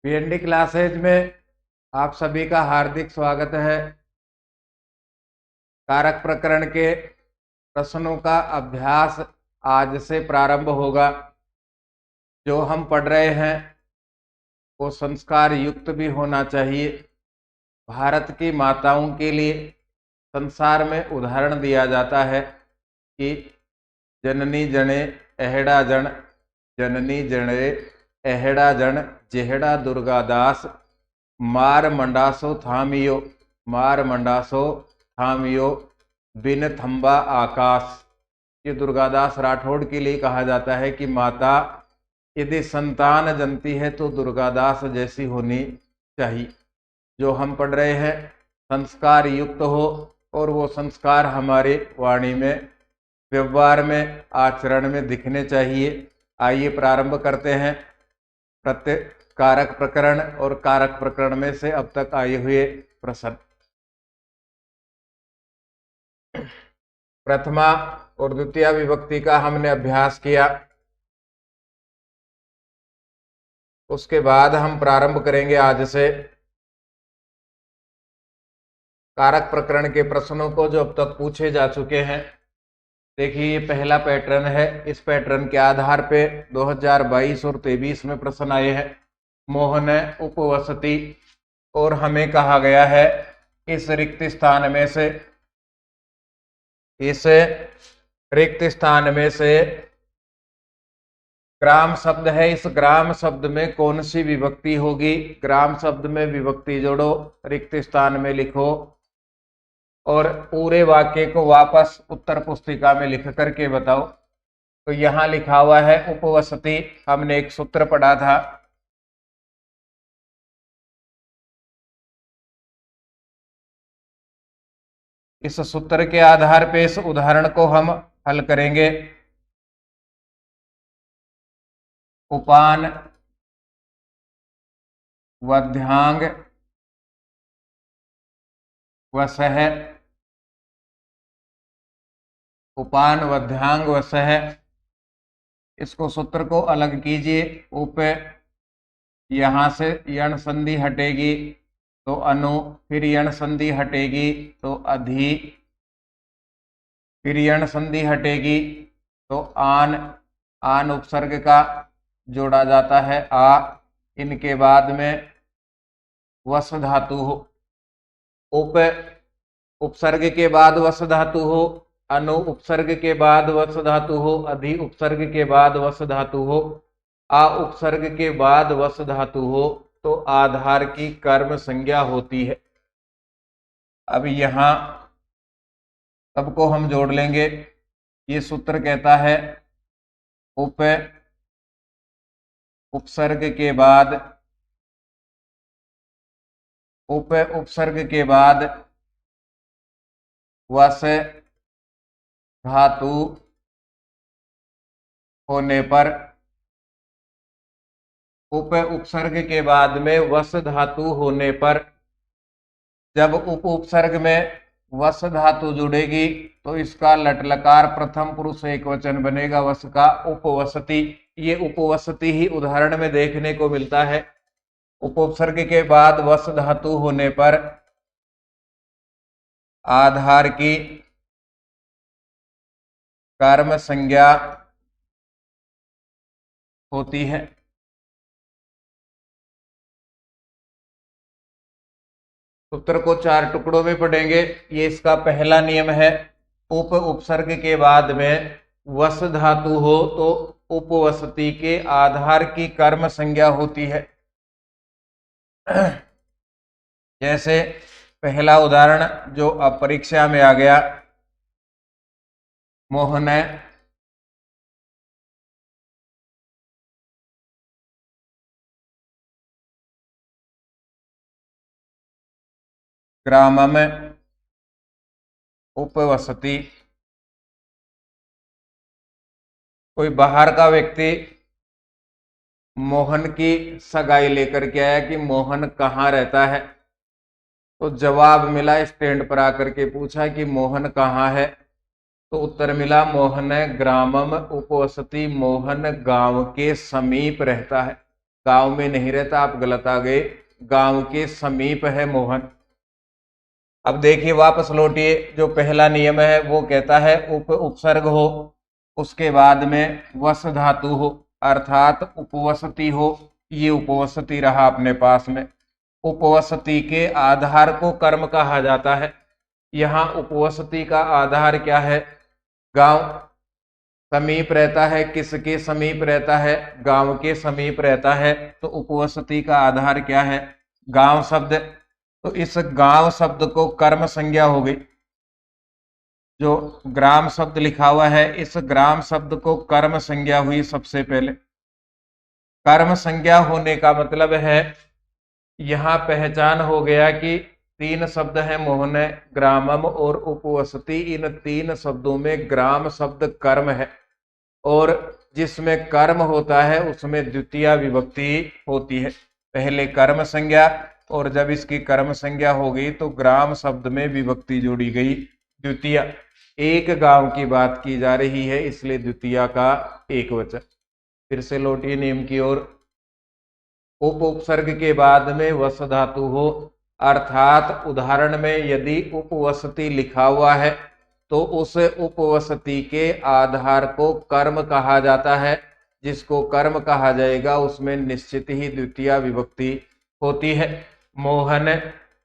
PND classes में आप सभी का हार्दिक स्वागत है। कारक प्रकरण के प्रश्नों का अभ्यास आज से प्रारंभ होगा। जो हम पढ़ रहे हैं वो संस्कार युक्त भी होना चाहिए। भारत की माताओं के लिए संसार में उदाहरण दिया जाता है कि जननी जने एहड़ा जन, जननी जने एहड़ा जन, जेहड़ा दुर्गादास, मार मंडासो थामियो, मार मंडासो थामियो, बिन थंबा आकाश। ये दुर्गादास राठौड़ के लिए कहा जाता है कि माता यदि संतान जनती है तो दुर्गादास जैसी होनी चाहिए। जो हम पढ़ रहे हैं संस्कार युक्त हो और वो संस्कार हमारे वाणी में, व्यवहार में, आचरण में दिखने चाहिए। आइए प्रारंभ करते हैं। प्रत्येक कारक प्रकरण और कारक प्रकरण में से अब तक आए हुए प्रश्न। प्रथमा और द्वितीय विभक्ति का हमने अभ्यास किया। उसके बाद हम प्रारंभ करेंगे आज से कारक प्रकरण के प्रश्नों को जो अब तक पूछे जा चुके हैं। देखिए, ये पहला पैटर्न है। इस पैटर्न के आधार पे 2022 और 2023 में प्रश्न आए हैं। मोहन उपवसति, और हमें कहा गया है इस रिक्त स्थान में से, इस रिक्त स्थान में से ग्राम शब्द है। इस ग्राम शब्द में कौन सी विभक्ति होगी? ग्राम शब्द में विभक्ति जोड़ो, रिक्त स्थान में लिखो और पूरे वाक्य को वापस उत्तर पुस्तिका में लिख करके बताओ। तो यहां लिखा हुआ है उपवसति। हमने एक सूत्र पढ़ा था, इस सूत्र के आधार पे इस उदाहरण को हम हल करेंगे। उपान वध्यांग वसह, उपान वध्यांग वसह। इसको सूत्र को अलग कीजिए। उप, यहां से यण संधि हटेगी तो अनु, फिर यण संधि हटेगी तो अधि, फिर यण संधि हटेगी तो आन, आन उपसर्ग का जोड़ा जाता है आ। इनके बाद में वस धातु हो। उप उपसर्ग के बाद वस धातु हो, अनु उपसर्ग के बाद वस धातु हो, अधि उपसर्ग के बाद वस धातु हो, आ उपसर्ग के बाद वस धातु हो तो आधार की कर्म संज्ञा होती है। अब यहां सबको हम जोड़ लेंगे। ये सूत्र कहता है उप उपसर्ग के बाद, उप उपसर्ग के बाद वस धातु होने पर, उप उपसर्ग के बाद में वस धातु होने पर, जब उप उपसर्ग में वस धातु जुड़ेगी तो इसका लटलकार प्रथम पुरुष एकवचन बनेगा, वस का उपवसति। ये उपवसति ही उदाहरण में देखने को मिलता है। उपसर्ग के बाद वस धातु होने पर आधार की कर्म संज्ञा होती है। सूत्र को 4 टुकड़ों में पढ़ेंगे। ये इसका पहला नियम है। उप उपसर्ग के बाद में वस धातु हो तो उपवसति के आधार की कर्म संज्ञा होती है। जैसे पहला उदाहरण जो अब परीक्षा में आ गया, मोहन ग्रामम उपवसति। कोई बाहर का व्यक्ति मोहन की सगाई लेकर के आया कि मोहन कहाँ रहता है। तो जवाब मिला, स्टैंड पर आकर के पूछा कि मोहन कहाँ है। तो उत्तर मिला मोहन ग्रामम उपवसति, मोहन गांव के समीप रहता है। गांव में नहीं रहता, आप गलत आ गए, गांव के समीप है मोहन। अब देखिए वापस लौटिए, जो पहला नियम है वो कहता है उपसर्ग हो, उसके बाद में वस धातु हो, अर्थात उपवसति हो। ये उपवसति रहा अपने पास में। उपवसति के आधार को कर्म कहा जाता है। यहाँ उपवसति का आधार क्या है? गांव। समीप रहता है, किसके समीप रहता है? गांव के समीप रहता है। तो उपवसति का आधार क्या है? गांव शब्द। तो इस गांव शब्द को कर्म संज्ञा हो गई। जो ग्राम शब्द लिखा हुआ है, इस ग्राम शब्द को कर्म संज्ञा हुई सबसे पहले। कर्म संज्ञा होने का मतलब है यहां पहचान हो गया कि तीन शब्द हैं, मोहन, ग्रामम और उपवसति। इन तीन शब्दों में ग्राम शब्द कर्म है, और जिसमें कर्म होता है उसमें द्वितीय विभक्ति होती है। पहले कर्म संज्ञा, और जब इसकी कर्म संज्ञा हो गई तो ग्राम शब्द में विभक्ति जोड़ी गई, द्वितीय। एक गांव की बात की जा रही है, इसलिए द्वितीय का एक वचन। फिर से लौटिए नियम की ओर। उपसर्ग के बाद में वस धातु हो, अर्थात उदाहरण में यदि उपवसति लिखा हुआ है तो उस उपवसति के आधार को कर्म कहा जाता है। जिसको कर्म कहा जाएगा उसमें निश्चित ही द्वितीय विभक्ति होती है। मोहन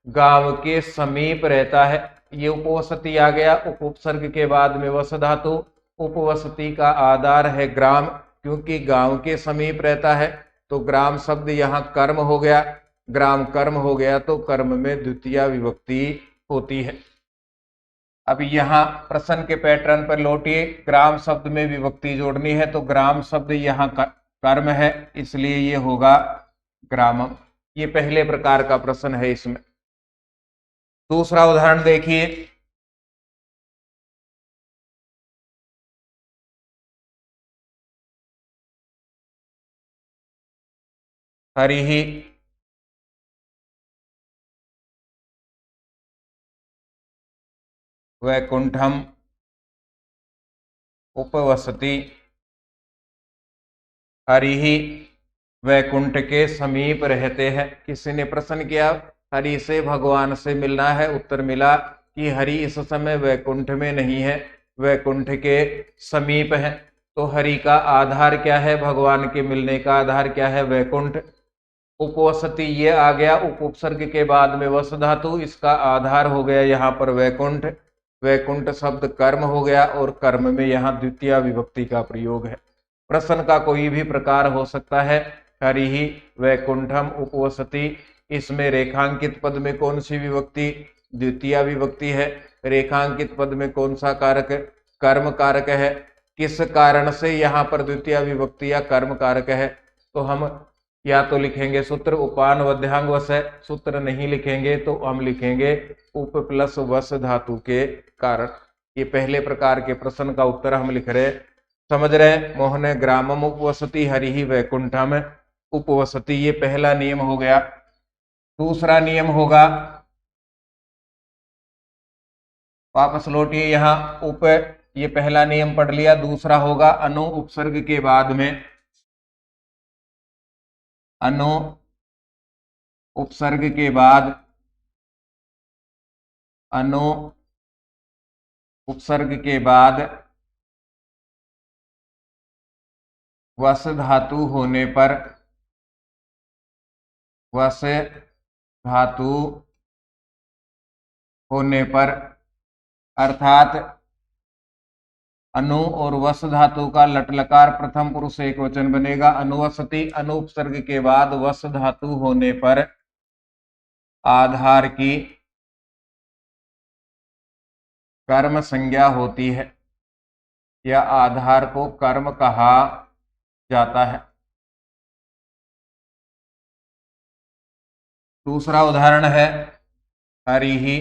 गांव के समीप रहता है, ये उपवसति आ गया। उपसर्ग के बाद में वस धातु, उपवसति का आधार है ग्राम, क्योंकि गांव के समीप रहता है, तो ग्राम शब्द यहाँ कर्म हो गया। ग्राम कर्म हो गया तो कर्म में द्वितीय विभक्ति होती है। अब यहाँ प्रश्न के पैटर्न पर लौटिए। ग्राम शब्द में विभक्ति जोड़नी है, तो ग्राम शब्द यहाँ कर्म है, इसलिए ये होगा ग्रामम। ये पहले प्रकार का प्रश्न है। इसमें दूसरा उदाहरण देखिए। हरिहि वैकुंठम उपवसति। हरिहि वैकुंठ के समीप रहते हैं। किसी ने प्रश्न किया हरि से भगवान से मिलना है, उत्तर मिला कि हरि इस समय वैकुंठ में नहीं है, वैकुंठ के समीप है। तो हरि का आधार क्या है? भगवान के मिलने का आधार क्या है? वैकुंठ। उपवसति ये आ गया, उपसर्ग के बाद में वस धातु, इसका आधार हो गया यहाँ पर वैकुंठ। वैकुंठ शब्द कर्म हो गया, और कर्म में यहाँ द्वितीय विभक्ति का प्रयोग है। प्रश्न का कोई भी प्रकार हो सकता है। हरिहि वैकुंठम उपवसति, इसमें रेखांकित पद में कौन सी विभक्ति? द्वितीय विभक्ति है। रेखांकित पद में कौन सा कारक? कर्म कारक है। किस कारण से यहाँ पर द्वितीय विभक्ति या कर्म कारक है? तो हम या तो लिखेंगे सूत्र उपान वध्यांग वस है, सूत्र नहीं लिखेंगे तो हम लिखेंगे उप प्लस वस धातु के कारण। ये पहले प्रकार के प्रश्न का उत्तर हम लिख रहे, समझ रहे। मोहन ग्रामम उपवसति, हरिहि वैकुंठम उपवसति। ये पहला नियम हो गया। दूसरा नियम होगा, वापस लौटिए यहाँ। ये पहला नियम पढ़ लिया। दूसरा होगा अनु उपसर्ग के बाद में, अनु उपसर्ग के बाद, अनु उपसर्ग के बाद वस धातु होने पर, वस धातु होने पर, अर्थात अनु और वस धातु का लट लकार प्रथम पुरुष एक वचन बनेगा। अनुवसति, अनु उपसर्ग के बाद वस धातु होने पर आधार की कर्म संज्ञा होती है, या आधार को कर्म कहा जाता है। दूसरा उदाहरण है हरिहि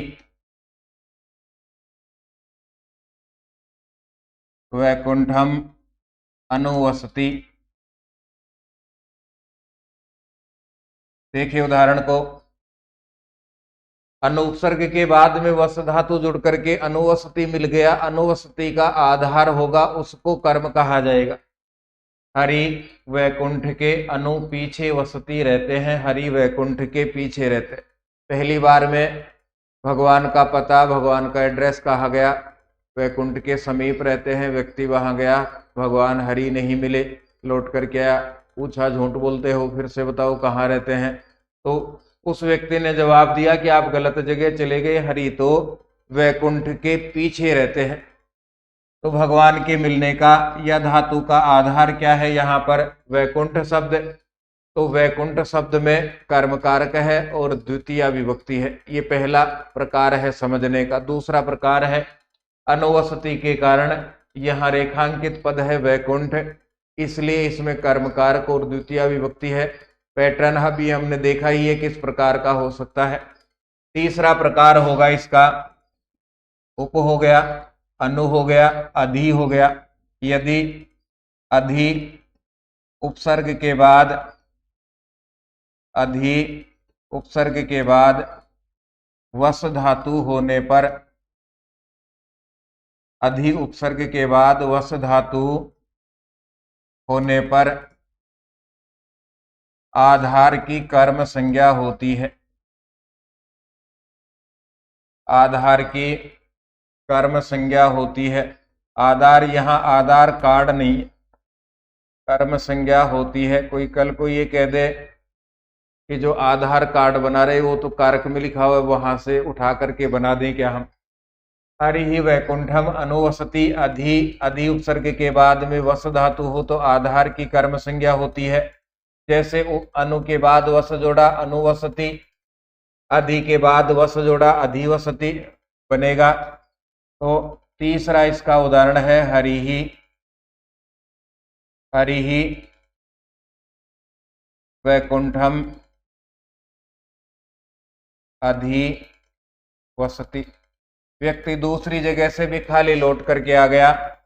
वैकुंठम अनुवसति। देखिए उदाहरण को। अनुपसर्ग के बाद में वस धातु जुड़ करके अनुवसति मिल गया। अनुवसति का आधार होगा, उसको कर्म कहा जाएगा। हरि वैकुंठ के अनु पीछे वसती रहते हैं, हरि वैकुंठ के पीछे रहते। पहली बार में भगवान का पता, भगवान का एड्रेस कहा गया, वैकुंठ के समीप रहते हैं। व्यक्ति वहां गया, भगवान हरि नहीं मिले, लौट कर के आया, पूछा झूठ बोलते हो, फिर से बताओ कहाँ रहते हैं। तो उस व्यक्ति ने जवाब दिया कि आप गलत जगह चले गए, हरि तो वैकुंठ के पीछे रहते हैं। तो भगवान के मिलने का या धातु का आधार क्या है यहाँ पर? वैकुंठ शब्द। तो वैकुंठ शब्द में कर्म कारक है और द्वितीय विभक्ति है। ये पहला प्रकार है समझने का। दूसरा प्रकार है अनुवसति के कारण यहाँ रेखांकित पद है वैकुंठ, इसलिए इसमें कर्म कारक और द्वितीय विभक्ति है। पैटर्न अभी हमने देखा ही है किस प्रकार का हो सकता है। तीसरा प्रकार होगा इसका उप हो गया, अनु हो गया, अधि हो गया। यदि अधि उपसर्ग के बाद, अधि उपसर्ग के बाद वस धातु होने पर, अधि उपसर्ग के बाद वस धातु होने पर आधार की कर्म संज्ञा होती है। आधार की कर्म संज्ञा होती है। आधार यहाँ आधार कार्ड नहीं, कर्म संज्ञा होती है। कोई कल को ये कह दे कि जो आधार कार्ड बना रहे वो तो कारक में लिखा हुआ है, वहां से उठा करके बना दें क्या हम? हरि वैकुंठम अनुवसति, अधि, अधि उपसर्ग के बाद में वस धातु हो तो आधार की कर्म संज्ञा होती है। जैसे अनु के बाद वस जोड़ा अनुवसति, अधि के बाद वस जोड़ा अधिवसति बनेगा। तो तीसरा इसका उदाहरण है हरिहि, हरिहि वैकुंठम अधिवसति। व्यक्ति दूसरी जगह से भी खाली लौट करके आ गया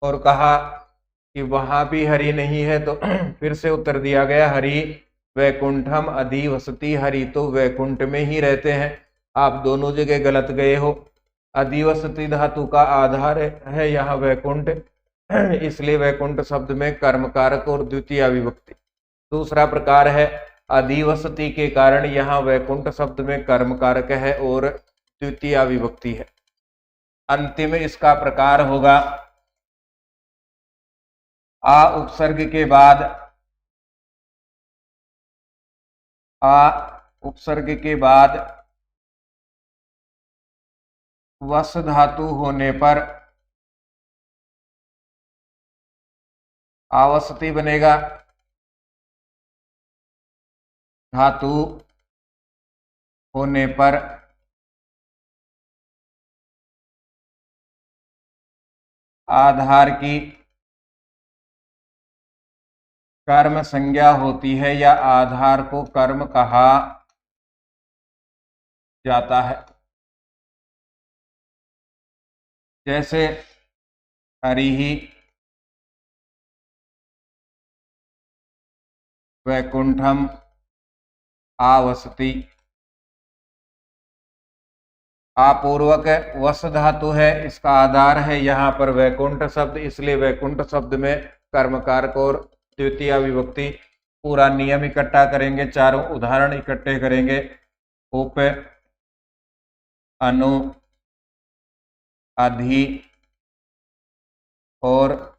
और कहा कि वहां भी हरि नहीं है, तो फिर से उत्तर दिया गया हरि वैकुंठम अधिवसति, हरि तो वैकुंठ में ही रहते हैं, आप दोनों जगह गलत गए हो। अधिवसति धातु का आधार है यहाँ वैकुंठ, इसलिए वैकुंठ शब्द में कर्म कारक और द्वितीय विभक्ति। दूसरा प्रकार है अधिवसति के कारण यहाँ वैकुंठ शब्द में कर्म कारक है और द्वितीय विभक्ति है। अंतिम इसका प्रकार होगा आ उपसर्ग के बाद, आ उपसर्ग के बाद वस धातु होने पर आवसति बनेगा। धातु होने पर आधार की कर्म संज्ञा होती है या आधार को कर्म कहा जाता है। जैसे हरिहि वैकुंठम आवसति, आपूर्वक वस धातु है, इसका आधार है यहाँ पर वैकुंठ शब्द, इसलिए वैकुंठ शब्द में कर्म कारक और द्वितीय विभक्ति। पूरा नियम इकट्ठा करेंगे, चारों उदाहरण इकट्ठे करेंगे। उप, अनु, अधि और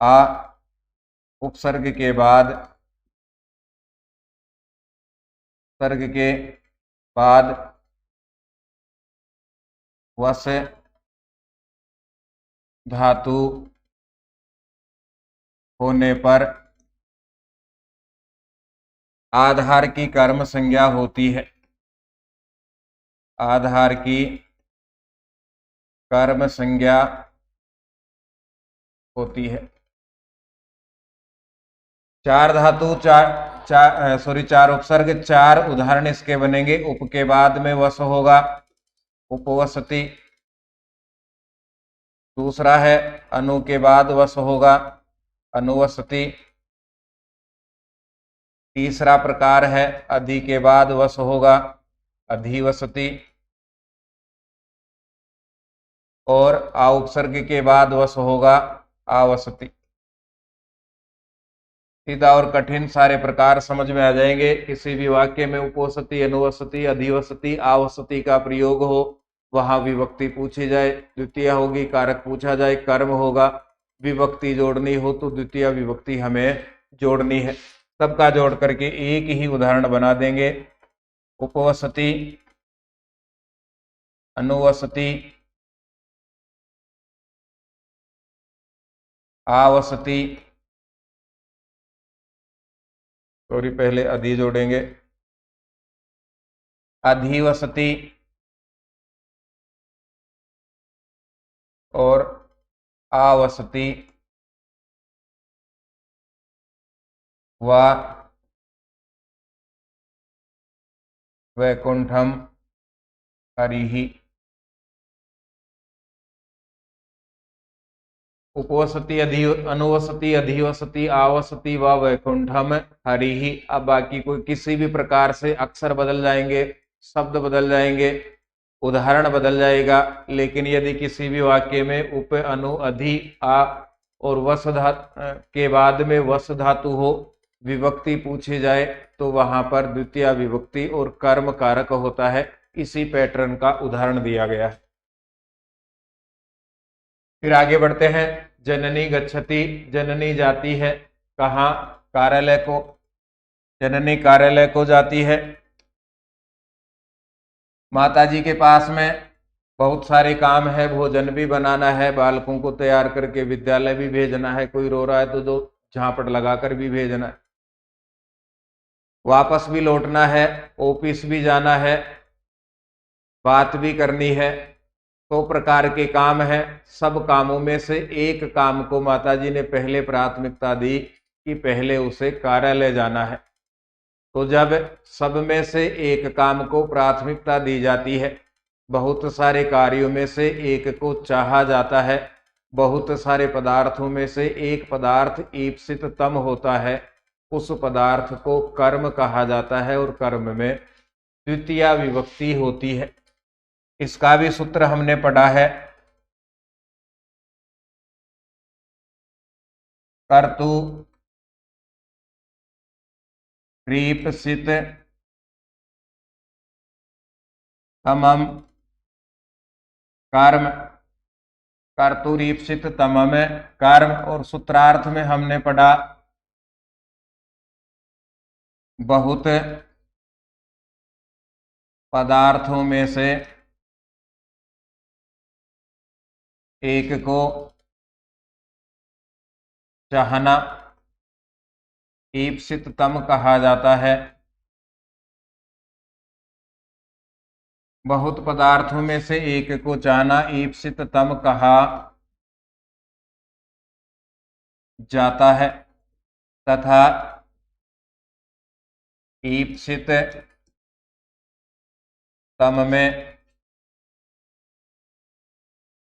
आ उपसर्ग के बाद, सर्ग के बाद वस धातु होने पर आधार की कर्म संज्ञा होती है। आधार की कर्म संज्ञा होती है। चार धातु, चार उपसर्ग, चार उदाहरण इसके बनेंगे। उप के बाद में वस होगा, उपवसति। दूसरा है अनु के बाद वस होगा, अनुवसति। तीसरा प्रकार है अधि के बाद वस होगा, अधिवसति। और आ उपसर्ग के बाद वस होगा, आवसति। सीधा और कठिन सारे प्रकार समझ में आ जाएंगे। किसी भी वाक्य में उपवसति, अनुवसति, अधिवसति, आवसति का प्रयोग हो, वहां विभक्ति पूछी जाए, द्वितीय होगी, कारक पूछा जाए, कर्म होगा, विभक्ति जोड़नी हो तो द्वितीय विभक्ति हमें जोड़नी है। सबका जोड़ करके एक ही उदाहरण बना देंगे। उपवसति, अनुवसति, आवसति, सॉरी पहले अधि जोड़ेंगे, अधिवसति और आवसति व वैकुंठम हरिहि। उपवसति, अनुवसति, अधिवसति, आवसति व वैकुंठम हरिहि। अब बाकी कोई किसी भी प्रकार से अक्षर बदल जाएंगे, शब्द बदल जाएंगे, उदाहरण बदल जाएगा, लेकिन यदि किसी भी वाक्य में उप, अनु, अधि, आ और वस धातु के बाद में वस धातु हो, विभक्ति पूछी जाए तो वहां पर द्वितीय विभक्ति और कर्म कारक होता है। इसी पैटर्न का उदाहरण दिया गया है। फिर आगे बढ़ते हैं। जननी गच्छति, जननी जाती है कहाँ? कार्यालय को। जननी कार्यालय को जाती है। माताजी के पास में बहुत सारे काम है, भोजन भी बनाना है, बालकों को तैयार करके विद्यालय भी भेजना है, कोई रो रहा है तो दो झापट लगाकर भी भेजना है, वापस भी लौटना है, ऑफिस भी जाना है, बात भी करनी है। तो प्रकार के काम है। सब कामों में से एक काम को माताजी ने पहले प्राथमिकता दी कि पहले उसे कार्यालय जाना है। तो जब सब में से एक काम को प्राथमिकता दी जाती है, बहुत सारे कार्यों में से एक को चाहा जाता है, बहुत सारे पदार्थों में से एक पदार्थ ईप्सिततम होता है, उस पदार्थ को कर्म कहा जाता है और कर्म में द्वितीय विभक्ति होती है। इसका भी सूत्र हमने पढ़ा है। कर्तु रीप्सित तमम कर्म, कर्तुरीप्सित तमम कर्म। और सूत्रार्थ में हमने पढ़ा बहुत पदार्थों में से एक को चाहना ईप्सिततम कहा जाता है। बहुत पदार्थों में से एक को चाहना ईप्सिततम कहा जाता है तथा ईप्सित तम में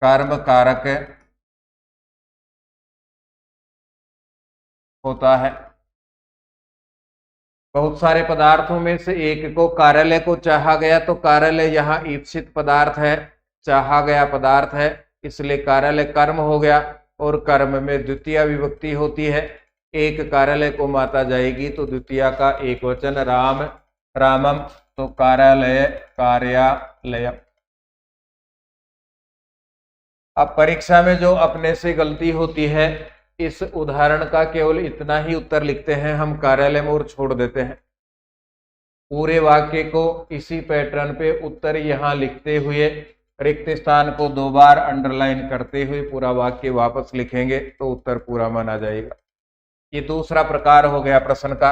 कर्म कारक होता है। बहुत सारे पदार्थों में से एक को कार्यालय को चाहा गया, तो कार्यालय यहाँ ईप्सित पदार्थ है, चाहा गया पदार्थ है, इसलिए कार्यालय कर्म हो गया और कर्म में द्वितीय विभक्ति होती है। एक कार्यालय को माता जाएगी तो द्वितीय का एक वचन राम, रामम, तो कार्यालय, कार्यालय। अब परीक्षा में जो अपने से गलती होती है, इस उदाहरण का केवल इतना ही उत्तर लिखते हैं हम कार्यालय में और छोड़ देते हैं। पूरे वाक्य को इसी पैटर्न पे उत्तर यहाँ लिखते हुए रिक्त स्थान को 2 बार अंडरलाइन करते हुए पूरा वाक्य वापस लिखेंगे तो उत्तर पूरा माना जाएगा। ये दूसरा प्रकार हो गया प्रश्न का।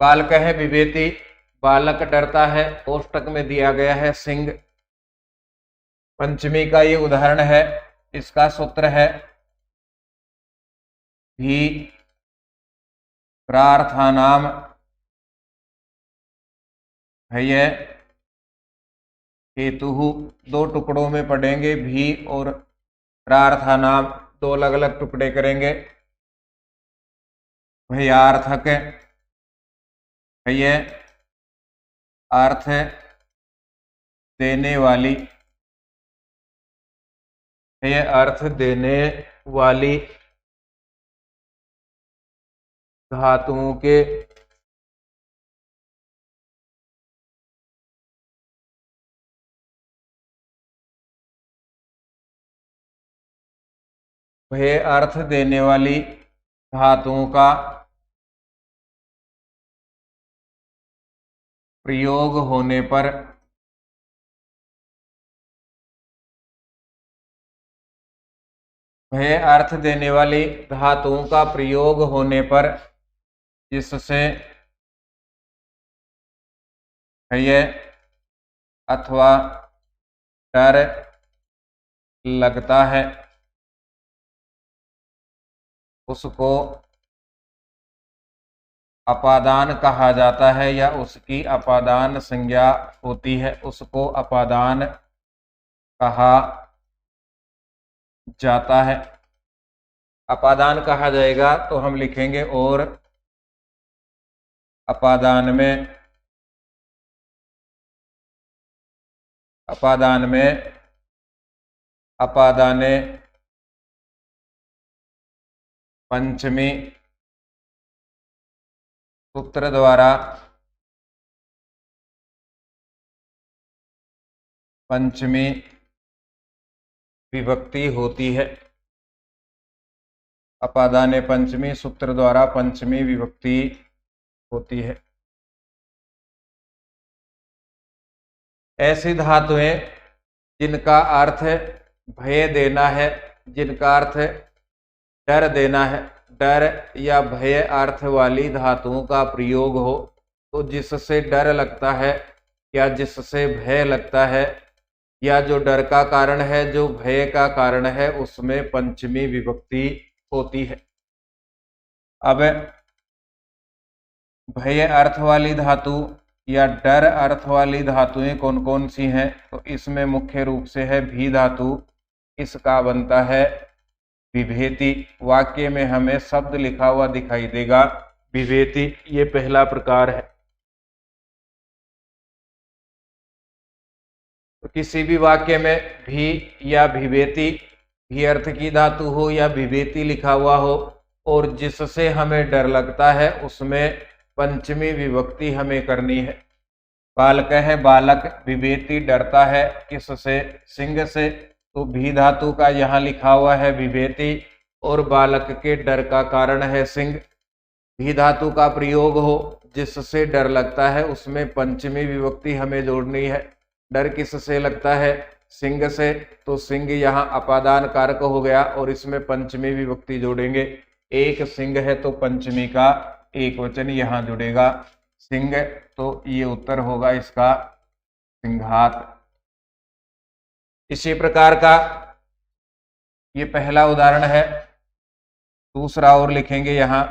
बालक है विवेति, बालक डरता है, कोष्टक में दिया गया है सिंह। पंचमी का ये उदाहरण है। इसका सूत्र है भी प्रार्थानाम है हेतु। 2 टुकड़ों में पढ़ेंगे, भी और प्रार्थानाम 2 अलग अलग टुकड़े करेंगे। भयार्थक है अर्थ देने वाली, है अर्थ देने वाली। धातुओं के भय अर्थ देने वाली धातुओं का प्रयोग होने पर भय अर्थ देने वाली धातुओं का प्रयोग होने पर जिससे भय अथवा डर लगता है उसको अपादान कहा जाता है या उसकी अपादान संज्ञा होती है, उसको अपादान कहा जाता है। अपादान कहा जाएगा तो हम लिखेंगे और अपादान में अपादाने पंचमी सूत्र द्वारा पंचमी विभक्ति होती है। अपादाने पंचमी सूत्र द्वारा पंचमी विभक्ति होती है। ऐसी धातुएं जिनका अर्थ भय देना है, जिनका अर्थ डर देना है, डर या भय अर्थ वाली धातुओं का प्रयोग हो तो जिससे डर लगता है या जिससे भय लगता है या जो डर का कारण है, जो भय का कारण है, उसमें पंचमी विभक्ति होती है। अब भय अर्थ वाली धातु या डर अर्थ वाली धातुएं कौन कौन सी हैं, तो इसमें मुख्य रूप से है भी धातु। इसका बनता है विभेति। वाक्य में हमें शब्द लिखा हुआ दिखाई देगा विभेति, ये पहला प्रकार है। तो किसी भी वाक्य में भी या विभेति, भी अर्थ की धातु हो या विभेति लिखा हुआ हो और जिससे हमें डर लगता है उसमें पंचमी विभक्ति हमें करनी है। बालक है, बालक विभेति डरता है किससे? सिंह से। तो भी धातु का यहाँ लिखा हुआ है विभेति और बालक के डर का कारण है सिंह। भी धातु का प्रयोग हो जिससे डर लगता है उसमें पंचमी विभक्ति हमें जोड़नी है। डर किससे लगता है? सिंह से। तो सिंह यहाँ अपादान कारक हो गया और इसमें पंचमी विभक्ति जोड़ेंगे। एक सिंह है तो पंचमी का एक वचन यहाँ जुड़ेगा सिंह। तो ये उत्तर होगा इसका सिंघात। इसी प्रकार का ये पहला उदाहरण है। दूसरा और लिखेंगे यहाँ।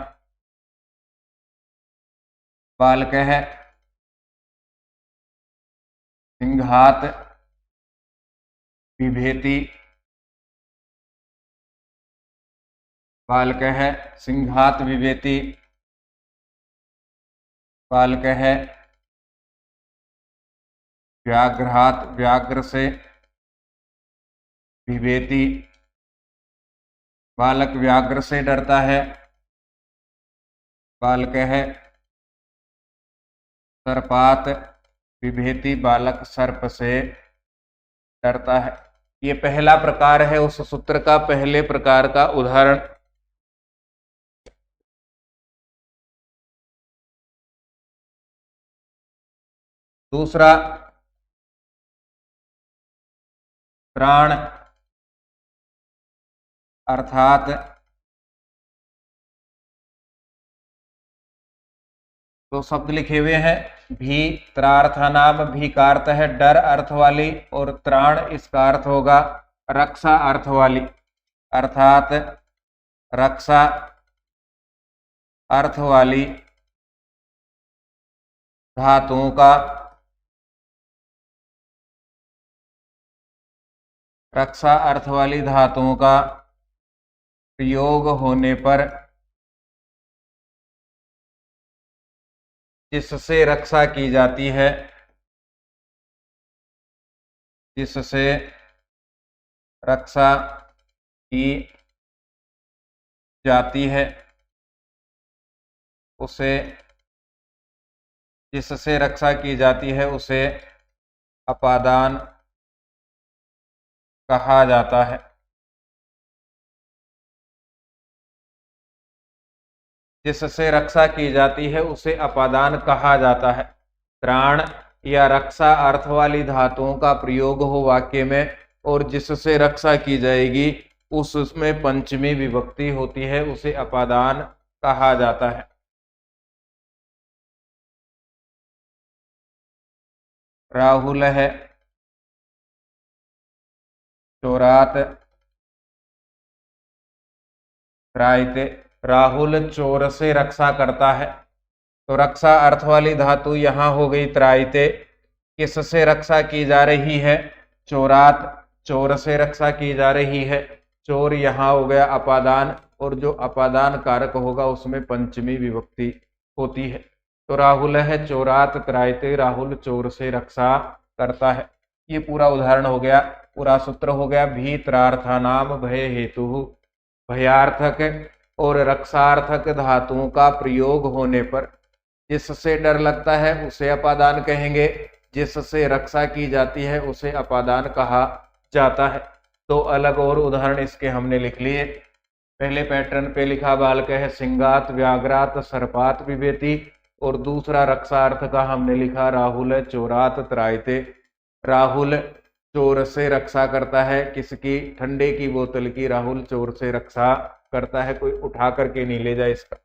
बालक है, सिंघात विभेति। बालक है, सिंघात विभेति। बालक है, व्याघ्रात व्याघ्र से विभेति। बालक व्याघ्र से डरता है। बालक है, सर्पात विभेति। बालक सर्प से डरता है। ये पहला प्रकार है उस सूत्र का, पहले प्रकार का उदाहरण। दूसरा, प्राण अर्थात तो शब्द लिखे हुए हैं भी। त्रार्था नाम भी का अर्थ है डर अर्थ वाली और त्राण इसका अर्थ होगा रक्षा अर्थ वाली, अर्थात रक्षा अर्थ वाली धातुओं का रक्षा अर्थ वाली धातुओं का प्रयोग होने पर जिससे रक्षा की जाती है, जिससे रक्षा की जाती है उसे जिससे रक्षा की जाती है उसे अपादान कहा जाता है। जिससे रक्षा की जाती है उसे अपादान कहा जाता है। त्राण या रक्षा अर्थ वाली धातुओं का प्रयोग हो वाक्य में और जिससे रक्षा की जाएगी उसमें पंचमी विभक्ति होती है, उसे अपादान कहा जाता है। राहुल है, चोरात, त्रायते। राहुल चोर से रक्षा करता है, तो रक्षा अर्थ वाली धातु यहां हो गई त्रायते। किससे रक्षा की जा रही है? चोरात, चोर से रक्षा की जा रही है। चोर यहां हो गया अपादान, और जो अपादान कारक होगा उसमें पंचमी विभक्ति होती है। तो राहुल है चोरात त्रायते, राहुल चोर से रक्षा करता है। ये पूरा उदाहरण हो गया, पूरा सूत्र हो गया। भीतरार्थानाम भय हेतु, भयार्थक और रक्षार्थक धातुओं का प्रयोग होने पर जिससे डर लगता है उसे अपादान कहेंगे, जिससे रक्षा की जाती है उसे अपादान कहा जाता है। दो अलग और उदाहरण इसके हमने लिख लिए। पहले पैटर्न पे लिखा बालक है सिंगात व्याघ्रात सर्पात विभेति, और दूसरा रक्षार्थ का हमने लिखा राहुल चोरात त्रायते। राहुल चोर से रक्षा करता है, किसकी? ठंडे की बोतल की राहुल चोर से रक्षा करता है, कोई उठा करके नहीं ले जाए इसका।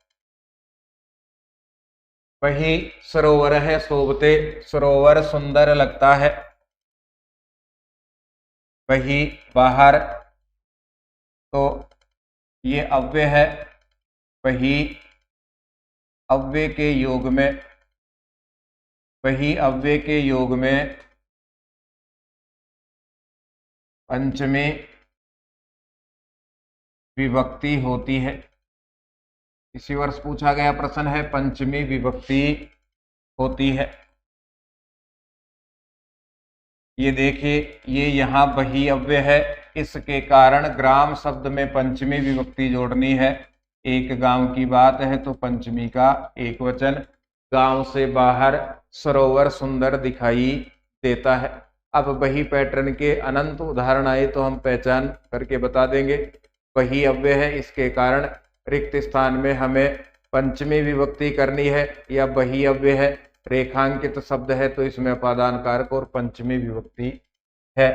वही सरोवर है शोभते, सरोवर सुंदर लगता है। वही बाहर, तो ये अव्यय है। वही अव्यय के योग में, वही अव्यय के योग में पंचमी विभक्ति होती है। इसी वर्ष पूछा गया प्रश्न है, पंचमी विभक्ति होती है। ये देखिए, ये यहाँ वही अव्यय है, इसके कारण ग्राम शब्द में पंचमी विभक्ति जोड़नी है। एक गांव की बात है तो पंचमी का एक वचन। गांव से बाहर सरोवर सुंदर दिखाई देता है। अब वही पैटर्न के अनंत उदाहरण आए तो हम पहचान करके बता देंगे। वही अव्यय है, इसके कारण रिक्त स्थान में हमें पंचमी विभक्ति करनी है, या वही अव्यय है रेखांकित शब्द है तो इसमें अपादान कारक और पंचमी विभक्ति है।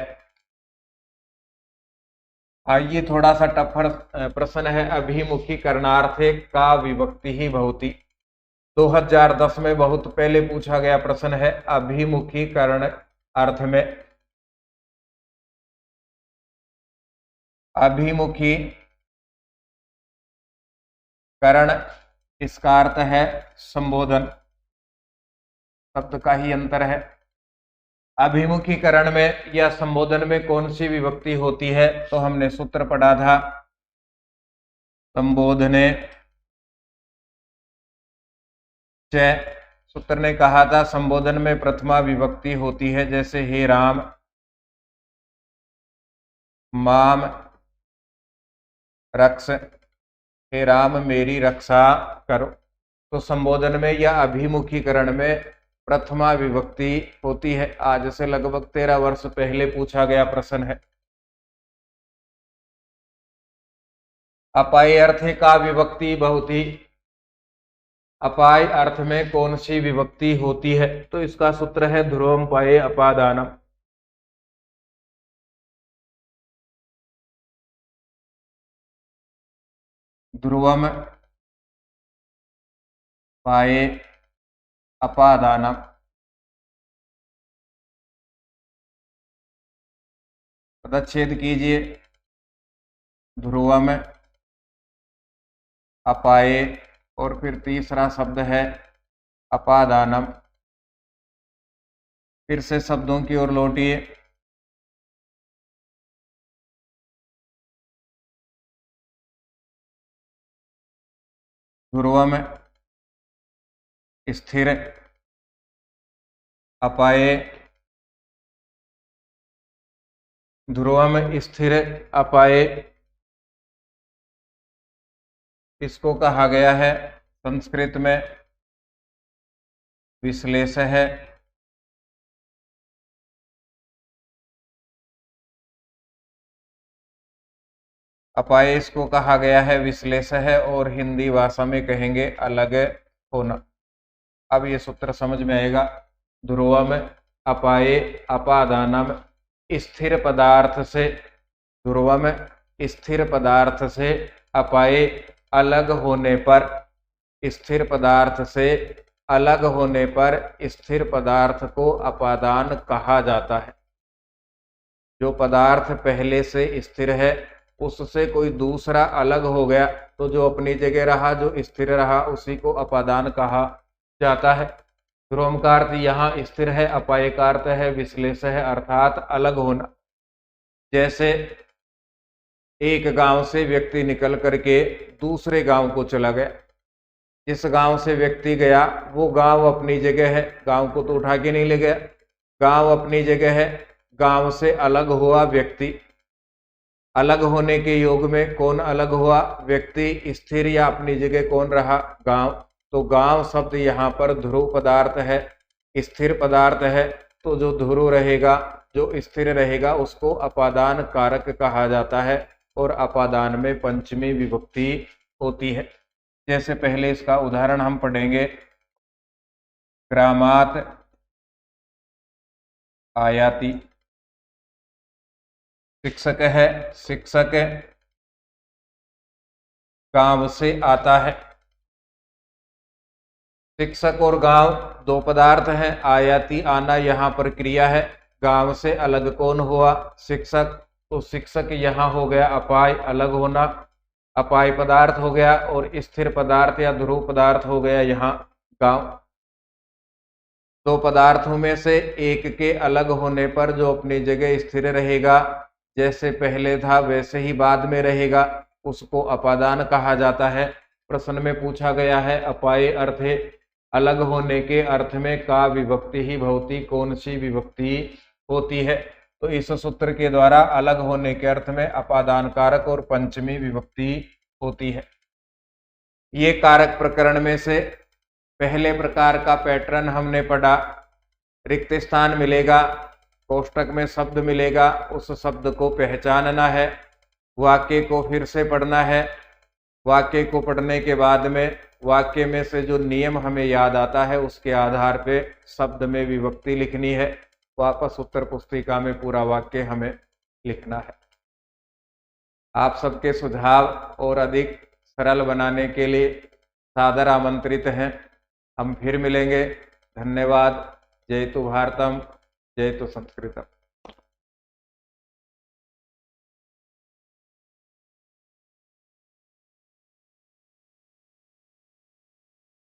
आइए थोड़ा सा टफर प्रश्न है, अभिमुखी करणार्थे का विभक्ति ही बहुती। 2010 में बहुत पहले पूछा गया प्रश्न है, अभिमुखी करण अर्थ में। अभिमुखी करण, इसका अर्थ है संबोधन, शब्द का ही अंतर है। अभिमुखीकरण में या संबोधन में कौन सी विभक्ति होती है? तो हमने सूत्र पढ़ा था, संबोधने च। सूत्र ने कहा था संबोधन में प्रथमा विभक्ति होती है, जैसे हे राम, माम रक्ष, हे राम मेरी रक्षा करो। तो संबोधन में या अभिमुखीकरण में प्रथमा विभक्ति होती है। आज से लगभग 13 वर्ष पहले पूछा गया प्रश्न है। अपाय अर्थ का विभक्ति बहुती, अपाय अर्थ में कौन सी विभक्ति होती है? तो इसका सूत्र है ध्रुवम पाये अपादानम। ध्रुवम पाये अपादानम। पदच्छेद कीजिए, ध्रुवम अपाये, और फिर तीसरा शब्द है अपादानम। फिर से शब्दों की ओर लौटिए। ध्रुवम स्थिर, अपाये, ध्रुवम स्थिर अपाये, इसको कहा गया है संस्कृत में विश्लेष है। अपायश को कहा गया है विश्लेष है, और हिंदी भाषा में कहेंगे अलग होना। अब ये सूत्र समझ में आएगा। ध्रुवम अपाये अपादानम स्थिर पदार्थ से, ध्रुवम स्थिर पदार्थ से अपाये अलग होने पर, स्थिर पदार्थ से अलग होने पर स्थिर पदार्थ को अपादान कहा जाता है। जो पदार्थ पहले से स्थिर है उससे कोई दूसरा अलग हो गया तो जो अपनी जगह रहा, जो स्थिर रहा, उसी को अपादान कहा जाता है। ध्रुवम का अर्थ यहाँ स्थिर है, अपाय का अर्थ है विश्लेष है, अर्थात अलग होना। जैसे एक गांव से व्यक्ति निकल करके दूसरे गांव को चला गया। जिस गांव से व्यक्ति गया वो गांव अपनी जगह है, गांव को तो उठा के नहीं ले गया, गांव अपनी जगह है। गांव से अलग हुआ व्यक्ति, अलग होने के योग में कौन अलग हुआ? व्यक्ति। स्थिर या अपनी जगह कौन रहा? गांव। तो गांव शब्द यहाँ पर ध्रुव पदार्थ है, स्थिर पदार्थ है। तो जो ध्रुव रहेगा, जो स्थिर रहेगा, उसको अपादान कारक कहा जाता है, और अपादान में पंचमी विभक्ति होती है। जैसे पहले इसका उदाहरण हम पढ़ेंगे। ग्रामात आयाति, शिक्षक है, शिक्षक गांव से आता है। शिक्षक और गांव दो पदार्थ हैं। आयाति आना यहाँ पर क्रिया है। गांव से अलग कौन हुआ? शिक्षक। तो शिक्षक यहाँ हो गया अपाय, अलग होना, अपाय पदार्थ हो गया, और स्थिर पदार्थ या ध्रुव पदार्थ हो गया यहाँ गांव। दो पदार्थों में से एक के अलग होने पर जो अपनी जगह स्थिर रहेगा, जैसे पहले था वैसे ही बाद में रहेगा, उसको अपादान कहा जाता है। प्रश्न में पूछा गया है अपाय अर्थ है अलग होने के अर्थ में का विभक्ति ही भवती, कौन सी विभक्ति होती है? तो इस सूत्र के द्वारा अलग होने के अर्थ में अपादान कारक और पंचमी विभक्ति होती है। ये कारक प्रकरण में से पहले प्रकार का पैटर्न हमने पढ़ा। रिक्त स्थान मिलेगा, कोष्टक में शब्द मिलेगा, उस शब्द को पहचानना है, वाक्य को फिर से पढ़ना है। वाक्य को पढ़ने के बाद में वाक्य में से जो नियम हमें याद आता है उसके आधार पे शब्द में विभक्ति लिखनी है। वापस उत्तर पुस्तिका में पूरा वाक्य हमें लिखना है। आप सबके सुझाव और अधिक सरल बनाने के लिए सादर आमंत्रित हैं। हम फिर मिलेंगे। धन्यवाद। जय तु भारतम, जय तु संस्कृतम।